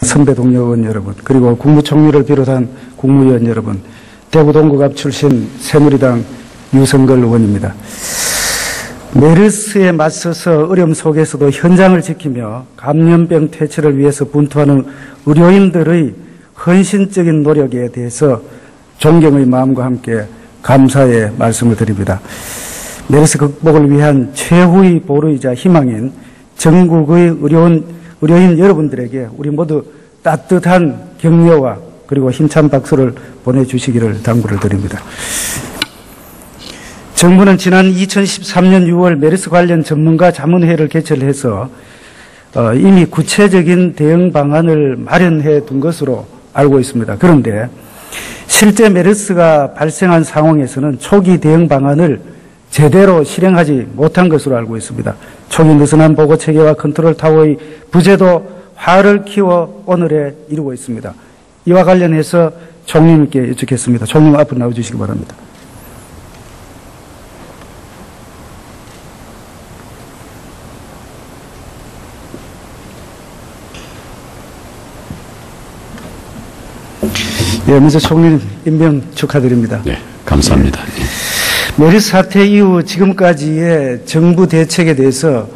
선배 동료 의원 여러분, 그리고 국무총리를 비롯한 국무위원 여러분, 대구 동구갑 출신 새누리당 유성걸 의원입니다. 메르스에 맞서서 어려움 속에서도 현장을 지키며 감염병 퇴치를 위해서 분투하는 의료인들의 헌신적인 노력에 대해서 존경의 마음과 함께 감사의 말씀을 드립니다. 메르스 극복을 위한 최후의 보루이자 희망인 전국의 의료인 여러분들에게 우리 모두 따뜻한 격려와 그리고 힘찬 박수를 보내주시기를 당부를 드립니다. 정부는 지난 2013년 6월 메르스 관련 전문가 자문회의를 개최해서 이미 구체적인 대응 방안을 마련해 둔 것으로 알고 있습니다. 그런데 실제 메르스가 발생한 상황에서는 초기 대응 방안을 제대로 실행하지 못한 것으로 알고 있습니다. 초기 느슨한 보고 체계와 컨트롤 타워의 부재도 화를 키워 오늘에 이루고 있습니다. 이와 관련해서 총리님께 여쭙겠습니다. 총리님 앞으로 나와주시기 바랍니다. 예, 먼저 총리님 임명 축하드립니다. 네, 감사합니다. 메르스 사태 이후 지금까지의 정부 대책에 대해서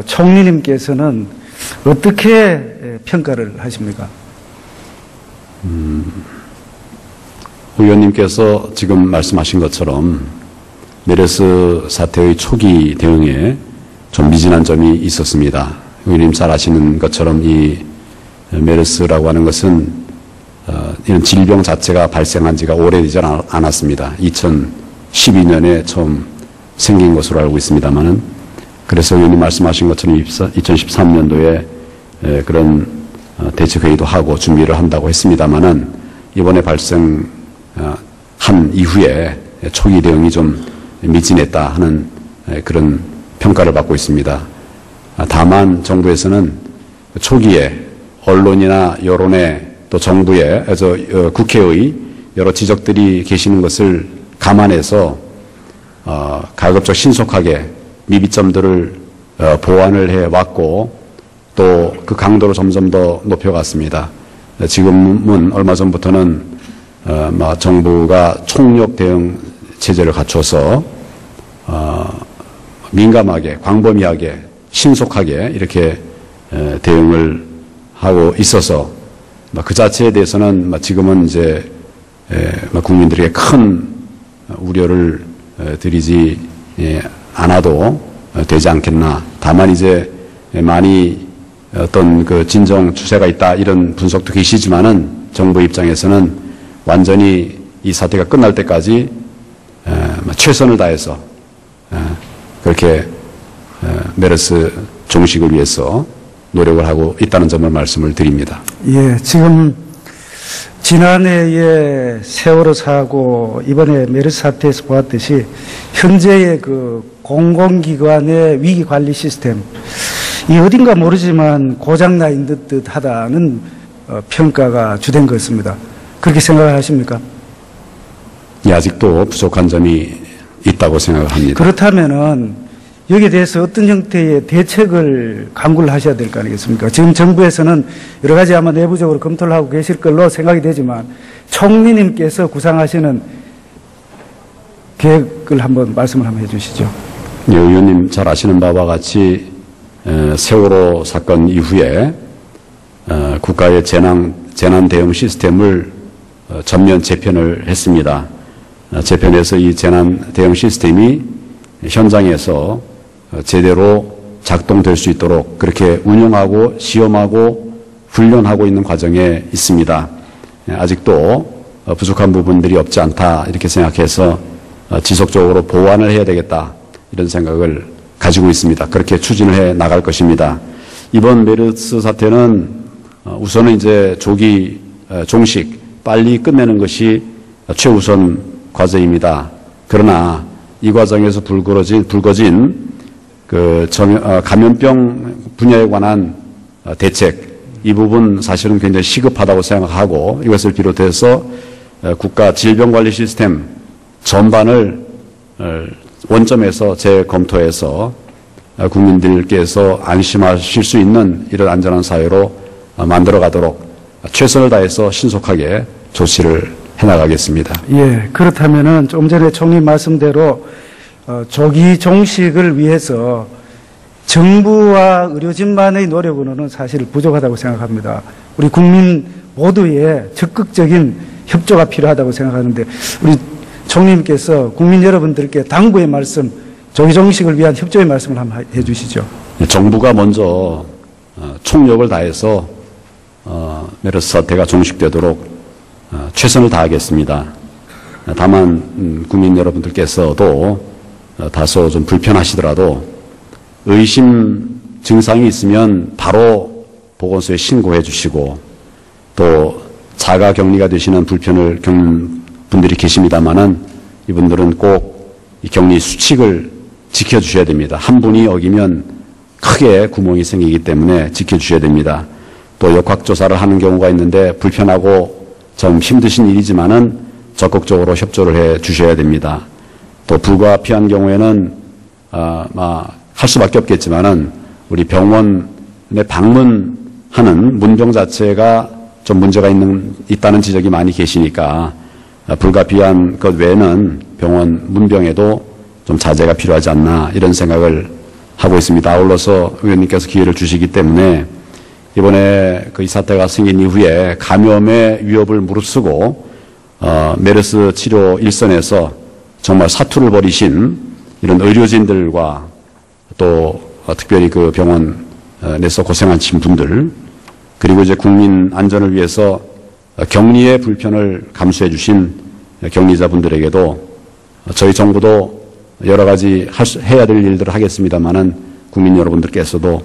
총리님께서는 어떻게 평가를 하십니까? 의원님께서 지금 말씀하신 것처럼 메르스 사태의 초기 대응에 좀 미진한 점이 있었습니다. 의원님 잘 아시는 것처럼 이 메르스라고 하는 것은 이런 질병 자체가 발생한 지가 오래되지 않았습니다. 2012년에 처음 생긴 것으로 알고 있습니다만은, 그래서 의원님 말씀하신 것처럼 2013년도에 그런 대책회의도 하고 준비를 한다고 했습니다만은, 이번에 발생한 이후에 초기 대응이 좀 미진했다 하는 그런 평가를 받고 있습니다. 다만 정부에서는 초기에 언론이나 여론의 또 정부의, 국회의 여러 지적들이 계시는 것을 감안해서 가급적 신속하게 미비점들을 보완을 해왔고 또 그 강도를 점점 더 높여갔습니다. 지금은 얼마 전부터는 정부가 총력 대응 체제를 갖춰서 민감하게, 광범위하게, 신속하게 이렇게 대응을 하고 있어서 그 자체에 대해서는 지금은 이제 국민들에게 큰 우려를 드리지 않아도 되지 않겠나. 다만 이제 많이 어떤 그 진정 추세가 있다 이런 분석도 계시지만은 정부 입장에서는 완전히 이 사태가 끝날 때까지 최선을 다해서 그렇게 메르스 종식을 위해서 노력을 하고 있다는 점을 말씀을 드립니다. 예, 지금 지난해에 세월호 사고, 이번에 메르스 사태에서 보았듯이 현재의 그 공공기관의 위기관리 시스템, 이 어딘가 모르지만 고장나 있는 듯하다는 평가가 주된 것 같습니다. 그렇게 생각하십니까? 예, 아직도 부족한 점이 있다고 생각을 합니다. 그렇다면은 여기에 대해서 어떤 형태의 대책을 강구를 하셔야 될 거 아니겠습니까? 지금 정부에서는 여러 가지 아마 내부적으로 검토를 하고 계실 걸로 생각이 되지만 총리님께서 구상하시는 계획을 말씀을 한번 해주시죠. 네, 의원님 잘 아시는 바와 같이 세월호 사건 이후에 국가의 재난 대응 시스템을 전면 재편을 했습니다. 재편해서 이 재난 대응 시스템이 현장에서 제대로 작동될 수 있도록 그렇게 운영하고 시험하고 훈련하고 있는 과정에 있습니다. 아직도 부족한 부분들이 없지 않다 이렇게 생각해서 지속적으로 보완을 해야 되겠다 이런 생각을 가지고 있습니다. 그렇게 추진을 해 나갈 것입니다. 이번 메르스 사태는 우선은 이제 조기 종식 빨리 끝내는 것이 최우선 과제입니다. 그러나 이 과정에서 불거진 그 감염병 분야에 관한 대책, 이 부분 사실은 굉장히 시급하다고 생각하고 이것을 비롯해서 국가 질병관리 시스템 전반을 원점에서 재검토해서 국민들께서 안심하실 수 있는 이런 안전한 사회로 만들어가도록 최선을 다해서 신속하게 조치를 해나가겠습니다. 예, 그렇다면은 좀 전에 총리 말씀대로 조기 종식을 위해서 정부와 의료진만의 노력으로는 사실 부족하다고 생각합니다. 우리 국민 모두의 적극적인 협조가 필요하다고 생각하는데 우리 총리님께서 국민 여러분들께 당부의 말씀, 조기 종식을 위한 협조의 말씀을 한번 해 주시죠. 정부가 먼저 총력을 다해서 메르스 사태가 종식되도록 최선을 다하겠습니다. 다만 국민 여러분들께서도 다소 좀 불편하시더라도 의심 증상이 있으면 바로 보건소에 신고해 주시고 또 자가 격리가 되시는 불편을 겪는 분들이 계십니다만은 이분들은 꼭 이 격리 수칙을 지켜주셔야 됩니다. 한 분이 어기면 크게 구멍이 생기기 때문에 지켜주셔야 됩니다. 또 역학조사를 하는 경우가 있는데 불편하고 좀 힘드신 일이지만은 적극적으로 협조를 해 주셔야 됩니다. 또 불가피한 경우에는 할 수밖에 없겠지만은 우리 병원에 방문하는 문병 자체가 좀 문제가 있다는 지적이 많이 계시니까 불가피한 것 외에는 병원 문병에도 좀 자제가 필요하지 않나 이런 생각을 하고 있습니다. 아울러서 의원님께서 기회를 주시기 때문에 이번에 이 사태가 생긴 이후에 감염의 위협을 무릅쓰고 메르스 치료 일선에서 정말 사투를 벌이신 이런 의료진들과 또 특별히 그 병원에서 고생하신 분들 그리고 이제 국민 안전을 위해서 격리의 불편을 감수해 주신 격리자분들에게도 저희 정부도 여러 가지 해야 될 일들을 하겠습니다만은 국민 여러분들께서도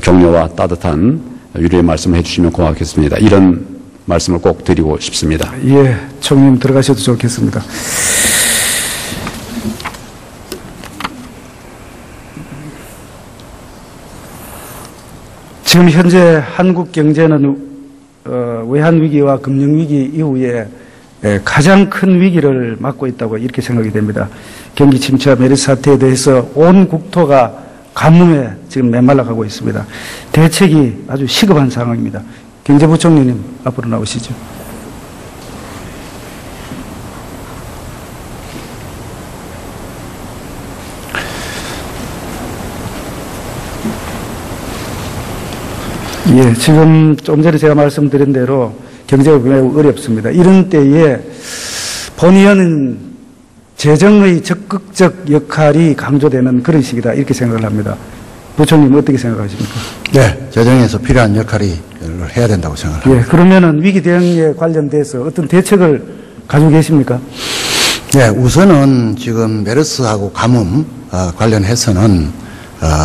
격려와 따뜻한 위로의 말씀을 해주시면 고맙겠습니다. 이런 말씀을 꼭 드리고 싶습니다. 예, 총리님 들어가셔도 좋겠습니다. 지금 현재 한국 경제는 외환위기와 금융위기 이후에 가장 큰 위기를 맞고 있다고 이렇게 생각이 됩니다. 경기 침체와 메르스 사태에 대해서 온 국토가 가뭄에 지금 메말라가고 있습니다. 대책이 아주 시급한 상황입니다. 경제부총리님 앞으로 나오시죠. 예, 지금 좀 전에 제가 말씀드린 대로 경제가 매우 어렵습니다. 이런 때에 본의원은 재정의 적극적 역할이 강조되는 그런 시기다 이렇게 생각을 합니다. 부총님 어떻게 생각하십니까? 네, 재정에서 필요한 역할을 해야 된다고 생각합니다. 예, 그러면은 위기 대응에 관련돼서 어떤 대책을 가지고 계십니까? 네, 우선은 지금 메르스하고 가뭄 관련해서는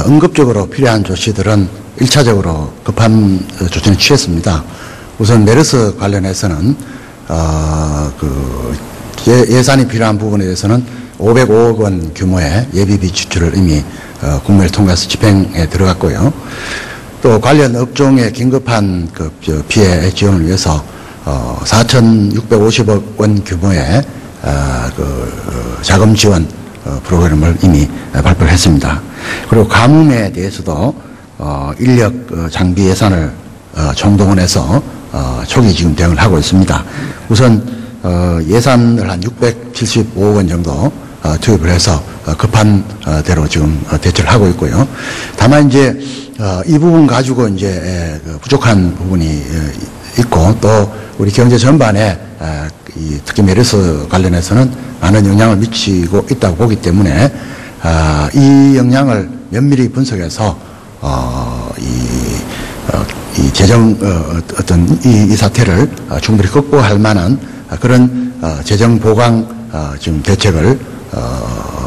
응급적으로 필요한 조치들은 1차적으로 급한 조치는 취했습니다. 우선 메르스 관련해서는 예산이 필요한 부분에 대해서는 505억 원 규모의 예비비 지출을 이미 국무회를 통해서 집행에 들어갔고요. 또 관련 업종의 긴급한 피해 지원을 위해서 4,650억 원 규모의 자금 지원 프로그램을 이미 발표를 했습니다. 그리고 가뭄에 대해서도 인력 장비 예산을 총동원해서 초기 지금 대응을 하고 있습니다. 우선 예산을 한 675억 원 정도 투입을 해서 급한 대로 지금 대처를 하고 있고요. 다만 이제 이 부분 가지고 이제 부족한 부분이 있고 또 우리 경제 전반에 특히 메르스 관련해서는 많은 영향을 미치고 있다고 보기 때문에 이 영향을 면밀히 분석해서 이 재정 이 사태를 충분히 극복할 만한 그런 재정 보강 지금 대책을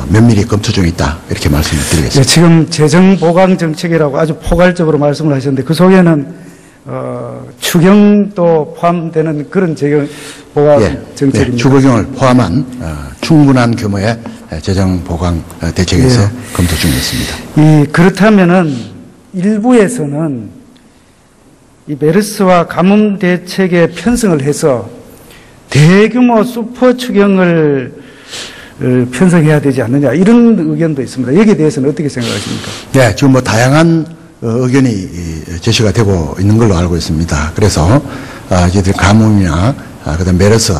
면밀히 검토 중에 있다 이렇게 말씀을 드리겠습니다. 네, 지금 재정 보강 정책이라고 아주 포괄적으로 말씀을 하셨는데 그 속에는 추경도 포함되는 그런 재정 보강 정책입니다. 네, 추경을 포함한 충분한 규모의 재정 보강 대책에서 검토 중에 있습니다. 그렇다면은 일부에서는 이 메르스와 가뭄 대책에 편성을 해서 대규모 슈퍼 추경을 편성해야 되지 않느냐 이런 의견도 있습니다. 여기에 대해서는 어떻게 생각하십니까? 네, 지금 다양한 의견이 제시가 되고 있는 걸로 알고 있습니다. 그래서 저희들 가뭄이나 그다음 메르스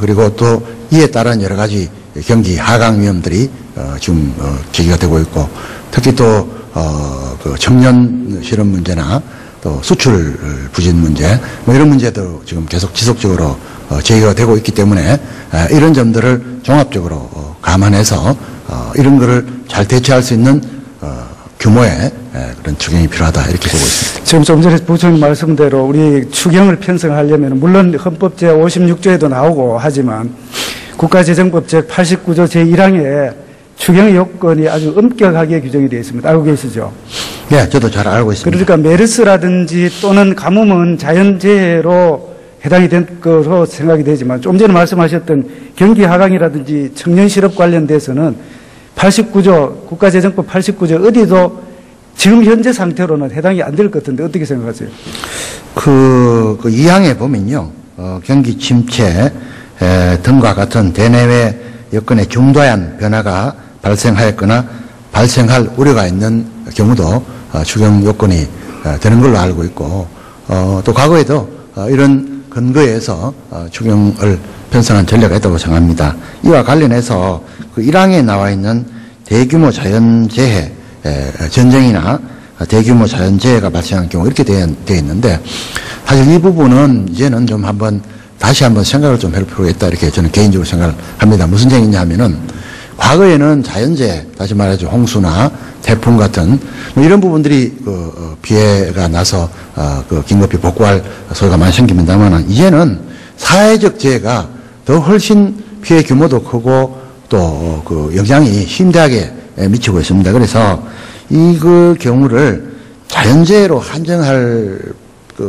그리고 또 이에 따른 여러 가지 경기 하강 위험들이 지금 제기가 되고 있고 특히 또 그 청년 실업 문제나 또 수출 부진 문제 뭐 이런 문제도 지금 계속 지속적으로 제기가 되고 있기 때문에 이런 점들을 종합적으로 감안해서 이런 거를 잘 대처할 수 있는 규모의 그런 추경이 필요하다 이렇게 보고 있습니다. 지금 좀 전에 부총리 말씀대로 우리 추경을 편성하려면 물론 헌법 제56조에도 나오고 하지만 국가재정법 제89조 제1항에 추경 요건이 아주 엄격하게 규정이 되어 있습니다. 알고 계시죠? 네, 저도 잘 알고 있습니다. 그러니까 메르스라든지 또는 가뭄은 자연재해로 해당이 된 것으로 생각이 되지만 좀 전에 말씀하셨던 경기 하강이라든지 청년 실업 관련돼서는 89조 국가재정법 89조 어디도 지금 현재 상태로는 해당이 안 될 것 같은데 어떻게 생각하세요? 그 2항에 보면요, 경기 침체 등과 같은 대내외 여건의 중도한 변화가 발생하였거나 발생할 우려가 있는 경우도 추경 요건이 되는 걸로 알고 있고, 또 과거에도 이런 근거에서 추경을 편성한 전례가 있다고 생각합니다. 이와 관련해서 그 1항에 나와 있는 대규모 자연재해, 전쟁이나 대규모 자연재해가 발생한 경우 이렇게 되어 있는데 사실 이 부분은 이제는 좀 다시 한번 생각을 좀 해볼 필요가 있다 이렇게 저는 개인적으로 생각을 합니다. 무슨 얘기냐 하면은 과거에는 자연재해, 다시 말해서 홍수나 태풍 같은 뭐 이런 부분들이 피해가 나서 긴급히 복구할 소요가 많이 생깁니다만 이제는 사회적 재해가 더 훨씬 피해 규모도 크고 또 그 영향이 심대하게 미치고 있습니다. 그래서 이 경우를 자연재해로 한정할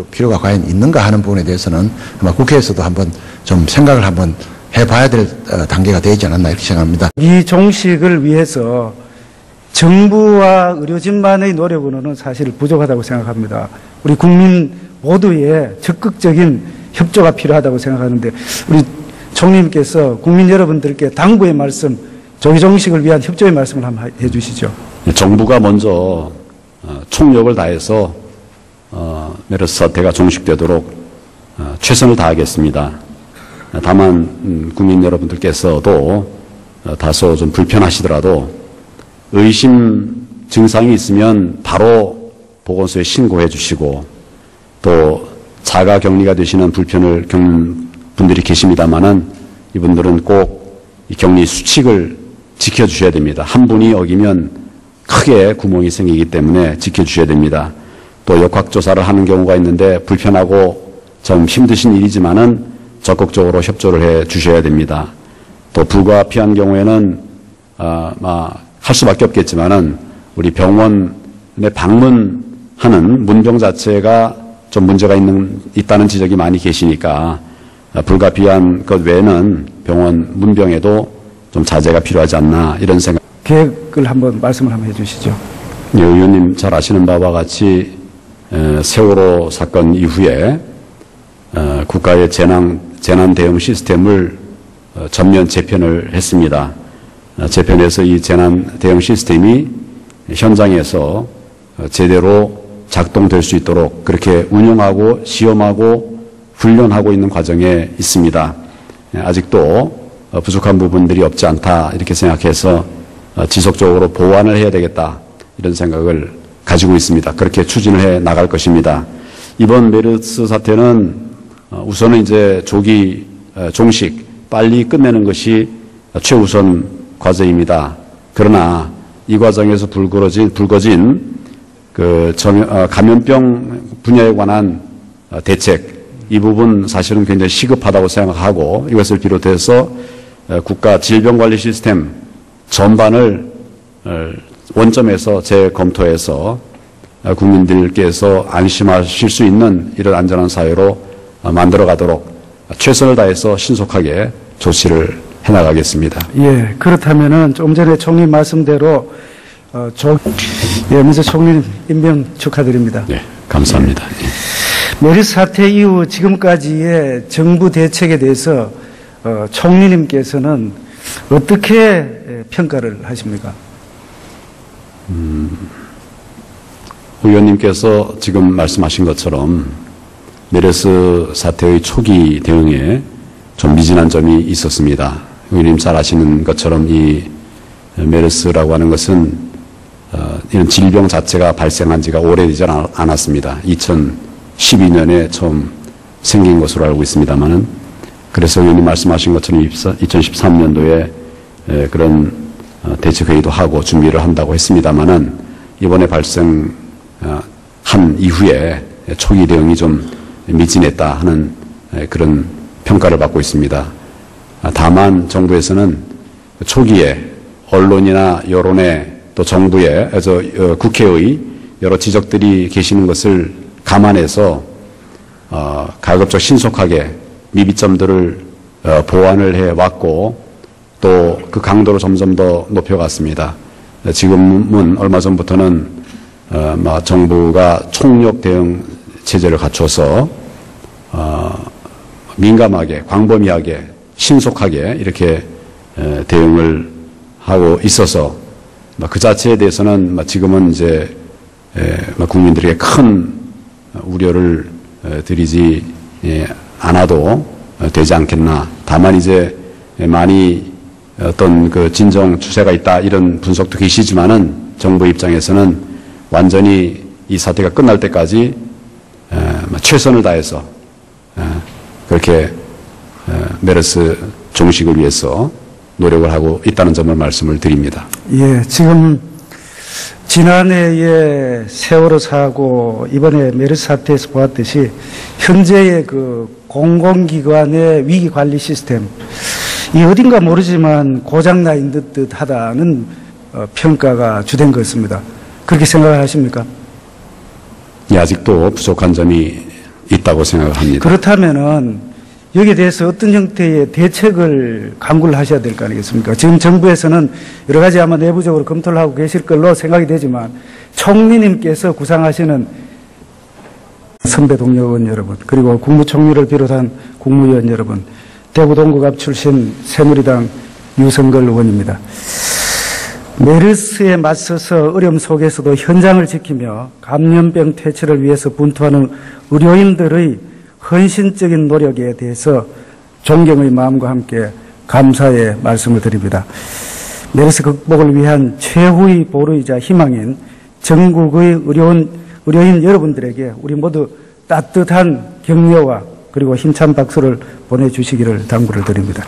필요가 과연 있는가 하는 부분에 대해서는 아마 국회에서도 한번 좀 생각을 한번 해봐야 될 단계가 되지 않았나 이렇게 생각합니다. 이 종식을 위해서 정부와 의료진만의 노력으로는 사실 부족하다고 생각합니다. 우리 국민 모두의 적극적인 협조가 필요하다고 생각하는데 우리 총리님께서 국민 여러분들께 당부의 말씀, 조기 종식을 위한 협조의 말씀을 한번 해주시죠. 정부가 먼저 총력을 다해서 메르스 사태가 종식되도록 최선을 다하겠습니다. 다만 국민 여러분들께서도 다소 좀 불편하시더라도 의심 증상이 있으면 바로 보건소에 신고해 주시고 또 자가 격리가 되시는 불편을 겪는 분들이 계십니다만은 이분들은 꼭 이 격리 수칙을 지켜주셔야 됩니다. 한 분이 어기면 크게 구멍이 생기기 때문에 지켜주셔야 됩니다. 또 역학조사를 하는 경우가 있는데 불편하고 좀 힘드신 일이지만은 적극적으로 협조를 해 주셔야 됩니다. 또 불가피한 경우에는 할 수밖에 없겠지만은 우리 병원에 방문하는 문병 자체가 좀 문제가 있다는 지적이 많이 계시니까 불가피한 것 외에는 병원 문병에도 좀 자제가 필요하지 않나 이런 생각. 계획을 말씀을 한번 해주시죠. 네, 의원님 잘 아시는 바와 같이 세월호 사건 이후에 국가의 재난 대응 시스템을 전면 재편을 했습니다. 재편해서 이 재난 대응 시스템이 현장에서 제대로 작동될 수 있도록 그렇게 운영하고 시험하고 훈련하고 있는 과정에 있습니다. 아직도 부족한 부분들이 없지 않다 이렇게 생각해서 지속적으로 보완을 해야 되겠다 이런 생각을 가지고 있습니다. 그렇게 추진을 해 나갈 것입니다. 이번 메르스 사태는 우선은 이제 조기 종식 빨리 끝내는 것이 최우선 과제입니다. 그러나 이 과정에서 불거진 감염병 분야에 관한 대책 이 부분 사실은 굉장히 시급하다고 생각하고 이것을 비롯해서 국가 질병관리 시스템 전반을 원점에서 재검토해서 국민들께서 안심하실 수 있는 이런 안전한 사회로 만들어가도록 최선을 다해서 신속하게 조치를 해나가겠습니다. 예, 그렇다면은 좀 전에 총리 말씀대로 먼저 총리 임명 축하드립니다. 네, 감사합니다. 메르스 사태 이후 지금까지의 정부 대책에 대해서 총리님께서는 어떻게 평가를 하십니까? 의원님께서 지금 말씀하신 것처럼 메르스 사태의 초기 대응에 좀 미진한 점이 있었습니다. 의원님 잘 아시는 것처럼 이 메르스라고 하는 것은 이런 질병 자체가 발생한 지가 오래되지 않았습니다. 2012년에 처음 생긴 것으로 알고 있습니다만은, 그래서 의원님 말씀하신 것처럼 2013년도에 그런 대책회의도 하고 준비를 한다고 했습니다만은, 이번에 발생한 이후에 초기 대응이 좀 미진했다 하는 그런 평가를 받고 있습니다. 다만 정부에서는 초기에 언론이나 여론에 또 정부의 국회의 여러 지적들이 계시는 것을 감안해서 가급적 신속하게 미비점들을 보완을 해왔고 또 그 강도를 점점 더 높여갔습니다. 지금은 얼마 전부터는 정부가 총력 대응 체제를 갖춰서 민감하게, 광범위하게, 신속하게 이렇게 대응을 하고 있어서 그 자체에 대해서는 지금은 이제 국민들에게 큰 우려를 드리지 않아도 되지 않겠나. 다만 이제 많이 어떤 그 진정 추세가 있다 이런 분석도 계시지만은 정부 입장에서는 완전히 이 사태가 끝날 때까지 최선을 다해서 그렇게 메르스 종식을 위해서 노력을 하고 있다는 점을 말씀을 드립니다. 예, 지금 지난해에 세월호 사고, 이번에 메르스 사태에서 보았듯이 현재의 그 공공기관의 위기관리 시스템, 이 어딘가 모르지만 고장나 있는 듯하다는 평가가 주된 것 같습니다. 그렇게 생각하십니까? 예, 아직도 부족한 점이 있다고 생각을 합니다. 그렇다면은 여기에 대해서 어떤 형태의 대책을 강구를 하셔야 될 거 아니겠습니까? 지금 정부에서는 여러 가지 아마 내부적으로 검토를 하고 계실 걸로 생각이 되지만, 총리님께서 구상하시는 선배 동료 의원 여러분, 그리고 국무총리를 비롯한 국무위원 여러분, 대구 동구갑 출신 새누리당 유성걸 의원입니다. 메르스에 맞서서 어려움 속에서도 현장을 지키며 감염병 퇴치를 위해서 분투하는 의료인들의 헌신적인 노력에 대해서 존경의 마음과 함께 감사의 말씀을 드립니다. 메르스 극복을 위한 최후의 보루이자 희망인 전국의 의료인 여러분들에게 우리 모두 따뜻한 격려와 그리고 힘찬 박수를 보내주시기를 당부를 드립니다.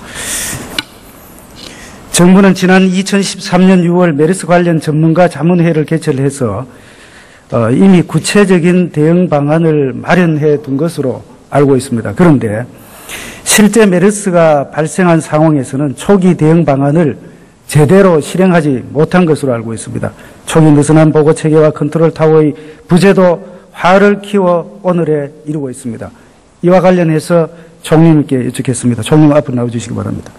정부는 지난 2013년 6월 메르스 관련 전문가 자문회의를 개최를 해서 이미 구체적인 대응 방안을 마련해 둔 것으로 알고 있습니다. 그런데 실제 메르스가 발생한 상황에서는 초기 대응 방안을 제대로 실행하지 못한 것으로 알고 있습니다. 초기 느슨한 보고 체계와 컨트롤 타워의 부재도 화를 키워 오늘에 이루고 있습니다. 이와 관련해서 총리님께 여쭙겠습니다. 총리님 앞으로 나와주시기 바랍니다.